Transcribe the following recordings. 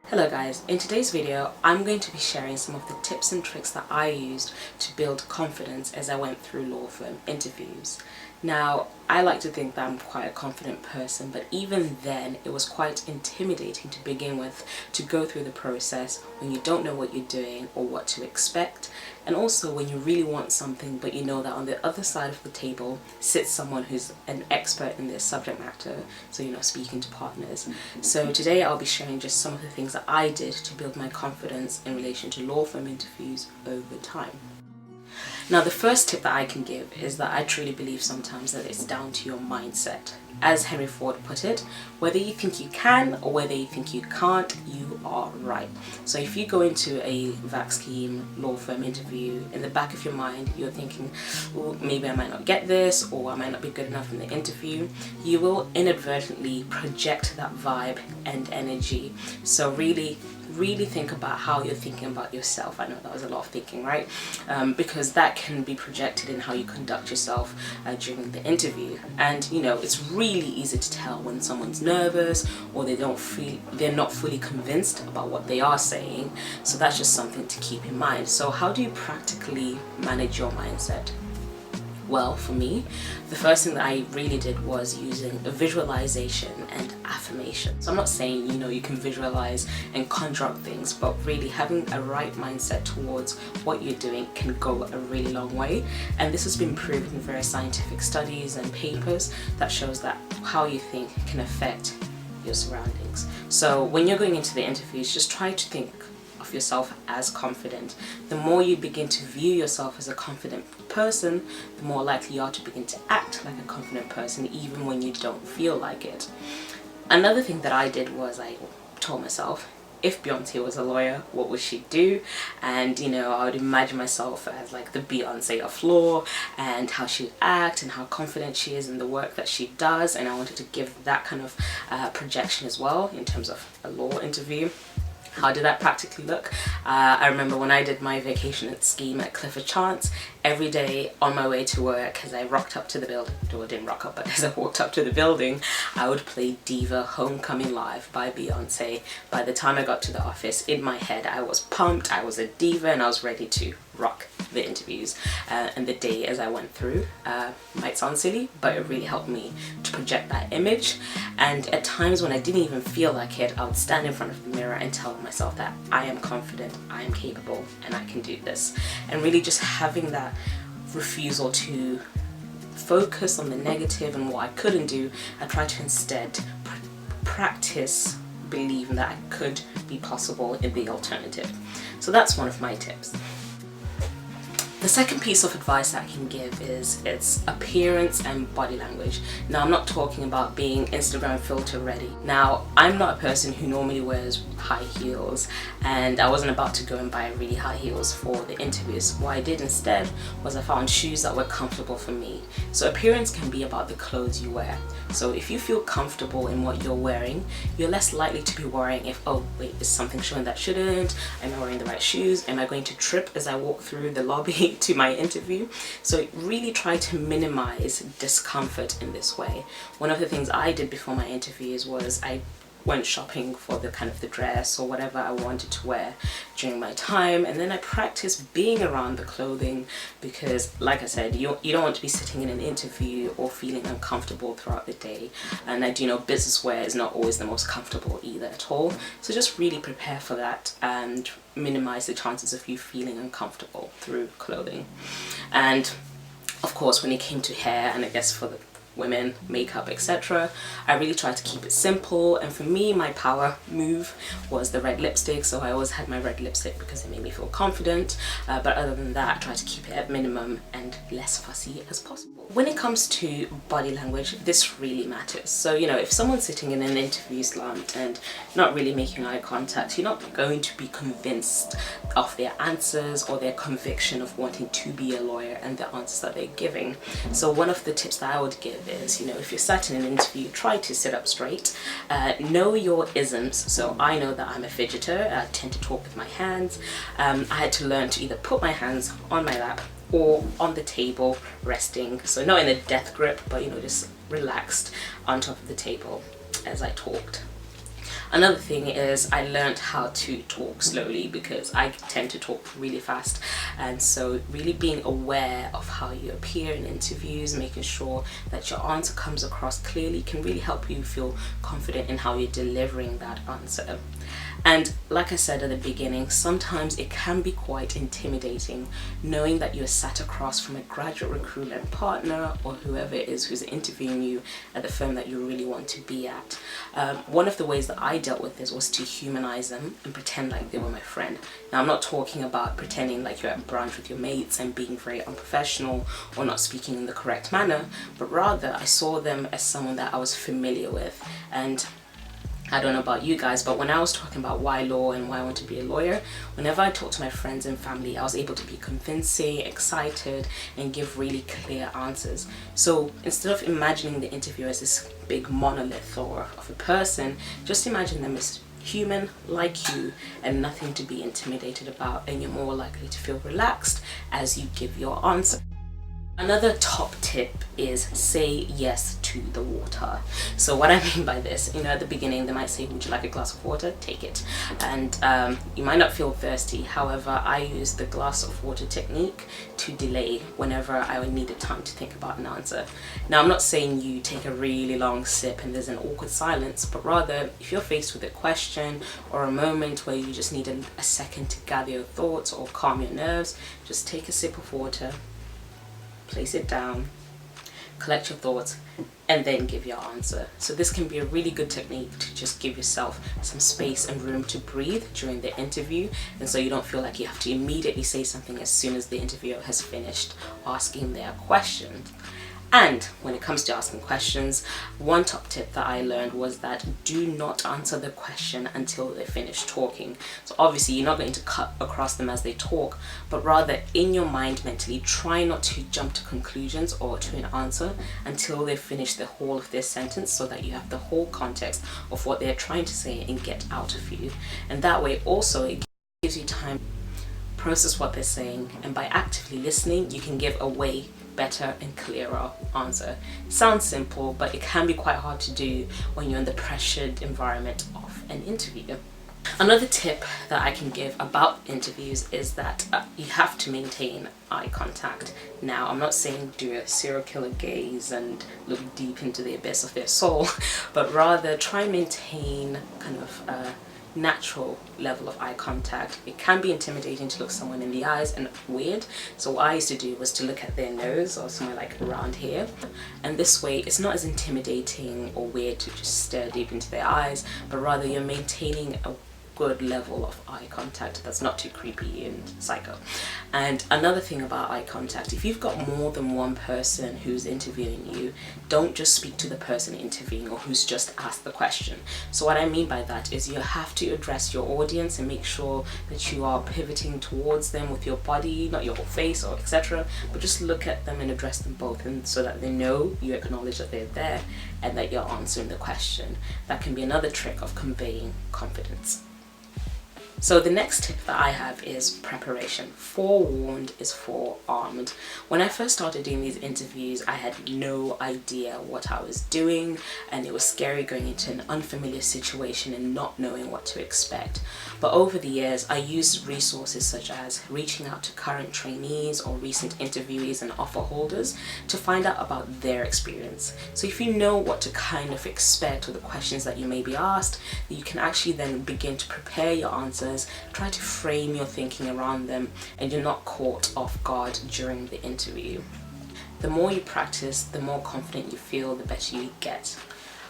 Hello guys, in today's video I'm going to be sharing some of the tips and tricks that I used to build confidence as I went through law firm interviews. Now, I like to think that I'm quite a confident person, but even then it was quite intimidating to begin with, to go through the process when you don't know what you're doing or what to expect, and also when you really want something but you know that on the other side of the table sits someone who's an expert in their subject matter, so you're not speaking to partners. So today I'll be sharing just some of the things that I did to build my confidence in relation to law firm interviews over time. Now, the first tip that I can give is that I truly believe sometimes that it's down to your mindset. As Henry Ford put it, whether you think you can or whether you think you can't, you are right. So if you go into a vac scheme law firm interview, in the back of your mind you're thinking, oh, maybe I might not get this, or I might not be good enough in the interview, you will inadvertently project that vibe and energy. So really think about how you're thinking about yourself. I know that was a lot of thinking, right? Because that can be projected in how you conduct yourself during the interview. And you know, it's really easy to tell when someone's nervous or they're not fully convinced about what they are saying. So that's just something to keep in mind. So how do you practically manage your mindset? Well, for me, the first thing that I really did was using a visualization and affirmation. So I'm not saying, you can visualize and conjure up things, but really having a right mindset towards what you're doing can go a really long way. And this has been proven in various scientific studies and papers that shows that how you think can affect your surroundings. So when you're going into the interviews, just try to think of yourself as confident. The more you begin to view yourself as a confident person, the more likely you are to begin to act like a confident person even when you don't feel like it. Another thing that I did was I told myself, if Beyoncé was a lawyer, what would she do? And I would imagine myself as like the Beyoncé of law, and how she'd act and how confident she is in the work that she does, and I wanted to give that kind of projection as well in terms of a law interview. How did that practically look? I remember when I did my vacation scheme at Clifford Chance, every day on my way to work, as I rocked up to the building, or didn't rock up, but as I walked up to the building, I would play Diva Homecoming Live by Beyoncé. By the time I got to the office, in my head I was pumped, I was a diva, and I was ready to rock the interviews and the day as I went through. Might sound silly, but it really helped me to project that image. And at times when I didn't even feel like it, I would stand in front of the mirror and tell myself that I am confident, I am capable, and I can do this. And really just having that refusal to focus on the negative and what I couldn't do, I tried to instead practice believing that it could be possible in the alternative. So that's one of my tips. The second piece of advice that I can give is its appearance and body language. Now, I'm not talking about being Instagram filter ready. Now, I'm not a person who normally wears high heels, and I wasn't about to go and buy really high heels for the interviews. What I did instead was I found shoes that were comfortable for me. So appearance can be about the clothes you wear. So if you feel comfortable in what you're wearing, you're less likely to be worrying if, oh wait, is something showing that shouldn't? Am I wearing the right shoes? Am I going to trip as I walk through the lobby to my interview? So really try to minimize discomfort in this way. One of the things I did before my interviews was I went shopping for the dress or whatever I wanted to wear during my time, and then I practiced being around the clothing, because like I said, you don't want to be sitting in an interview or feeling uncomfortable throughout the day. And I do know business wear is not always the most comfortable either at all, so just really prepare for that and minimize the chances of you feeling uncomfortable through clothing. And of course, when it came to hair, and I guess for the women, makeup, etc., I really tried to keep it simple. And for me, my power move was the red lipstick, so I always had my red lipstick because it made me feel confident, but other than that, I tried to keep it at minimum and less fussy as possible. When it comes to body language, this really matters. So if someone's sitting in an interview slumped and not really making eye contact, you're not going to be convinced of their answers or their conviction of wanting to be a lawyer and the answers that they're giving. So one of the tips that I would give is, if you're sat in an interview, try to sit up straight. Know your isms. So I know that I'm a fidgeter. I tend to talk with my hands. I had to learn to either put my hands on my lap or on the table resting. So not in a death grip, but just relaxed on top of the table as I talked. Another thing is I learned how to talk slowly because I tend to talk really fast, and so really being aware of how you appear in interviews, making sure that your answer comes across clearly can really help you feel confident in how you're delivering that answer. And like I said at the beginning, sometimes it can be quite intimidating knowing that you're sat across from a graduate recruitment partner or whoever it is who's interviewing you at the firm that you really want to be at. One of the ways that I dealt with this was to humanize them and pretend like they were my friend. Now, I'm not talking about pretending like you're at brunch with your mates and being very unprofessional or not speaking in the correct manner, but rather I saw them as someone that I was familiar with. And I don't know about you guys, but when I was talking about why law and why I want to be a lawyer, whenever I talked to my friends and family, I was able to be convincing, excited, and give really clear answers. So instead of imagining the interviewer as this big monolith or of a person, just imagine them as human like you and nothing to be intimidated about, and you're more likely to feel relaxed as you give your answer. Another top tip is say yes to the water. So what I mean by this, at the beginning they might say, would you like a glass of water? Take it. And you might not feel thirsty. However, I use the glass of water technique to delay whenever I needed time to think about an answer. Now, I'm not saying you take a really long sip and there's an awkward silence, but rather if you're faced with a question or a moment where you just need a second to gather your thoughts or calm your nerves, just take a sip of water, place it down, collect your thoughts, and then give your answer. So this can be a really good technique to just give yourself some space and room to breathe during the interview, and so you don't feel like you have to immediately say something as soon as the interviewer has finished asking their question. And when it comes to asking questions, one top tip that I learned was that do not answer the question until they finish talking. So obviously you're not going to cut across them as they talk, but rather in your mind mentally try not to jump to conclusions or to an answer until they finish the whole of their sentence, so that you have the whole context of what they're trying to say and get out of you. And that way also it gives you time to process what they're saying, and by actively listening you can give a way better and clearer answer. It sounds simple, but it can be quite hard to do when you're in the pressured environment of an interview. Another tip that I can give about interviews is that you have to maintain eye contact. Now, I'm not saying do a serial killer gaze and look deep into the abyss of their soul, but rather try and maintain kind of a natural level of eye contact. It can be intimidating to look someone in the eyes and weird, so what I used to do was to look at their nose or somewhere like around here, and this way it's not as intimidating or weird to just stare deep into their eyes, but rather you're maintaining a good level of eye contact that's not too creepy and psycho. And another thing about eye contact, if you've got more than one person who's interviewing you, don't just speak to the person interviewing or who's just asked the question. So what I mean by that is you have to address your audience and make sure that you are pivoting towards them with your body, not your whole face or etc., but just look at them and address them both, and so that they know you acknowledge that they're there and that you're answering the question. That can be another trick of conveying confidence. So the next tip that I have is preparation. Forewarned is forearmed. When I first started doing these interviews, I had no idea what I was doing, and it was scary going into an unfamiliar situation and not knowing what to expect. But over the years, I used resources such as reaching out to current trainees or recent interviewees and offer holders to find out about their experience. So if you know what to kind of expect or the questions that you may be asked, you can actually then begin to prepare your answers, try to frame your thinking around them, and you're not caught off guard during the interview. The more you practice, the more confident you feel, the better you get.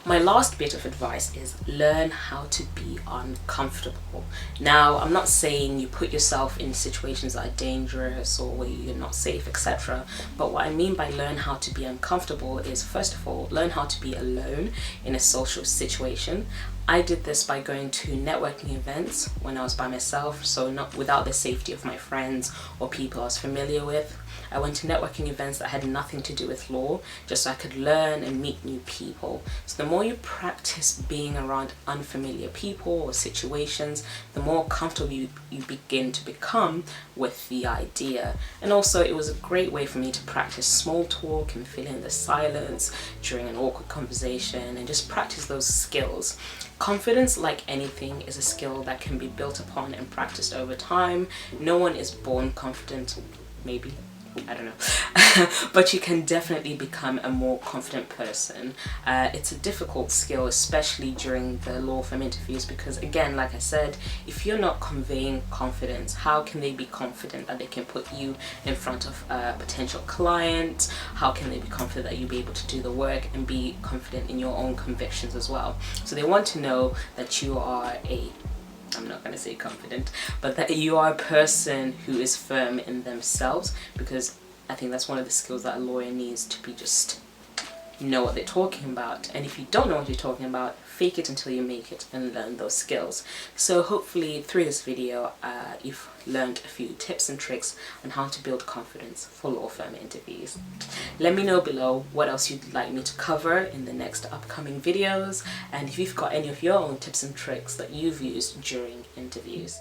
My last bit of advice is learn how to be uncomfortable. Now, I'm not saying you put yourself in situations that are dangerous or where you're not safe, etc. But what I mean by learn how to be uncomfortable is, first of all, learn how to be alone in a social situation. I did this by going to networking events when I was by myself, so not without the safety of my friends or people I was familiar with. I went to networking events that had nothing to do with law, just so I could learn and meet new people. So the more you practice being around unfamiliar people or situations, the more comfortable you begin to become with the idea. And also it was a great way for me to practice small talk and fill in the silence during an awkward conversation and just practice those skills. Confidence, like anything, is a skill that can be built upon and practiced over time. No one is born confident, maybe, I don't know, but you can definitely become a more confident person. It's a difficult skill, especially during the law firm interviews, because again, like I said, if you're not conveying confidence, how can they be confident that they can put you in front of a potential client? How can they be confident that you'll be able to do the work and be confident in your own convictions as well? So they want to know that you are I'm not going to say confident, but that you are a person who is firm in themselves, because I think that's one of the skills that a lawyer needs to be, just know what they're talking about. And if you don't know what you're talking about, fake it until you make it and learn those skills. So hopefully through this video you've learned a few tips and tricks on how to build confidence for law firm interviews. Let me know below what else you'd like me to cover in the next upcoming videos, and if you've got any of your own tips and tricks that you've used during interviews.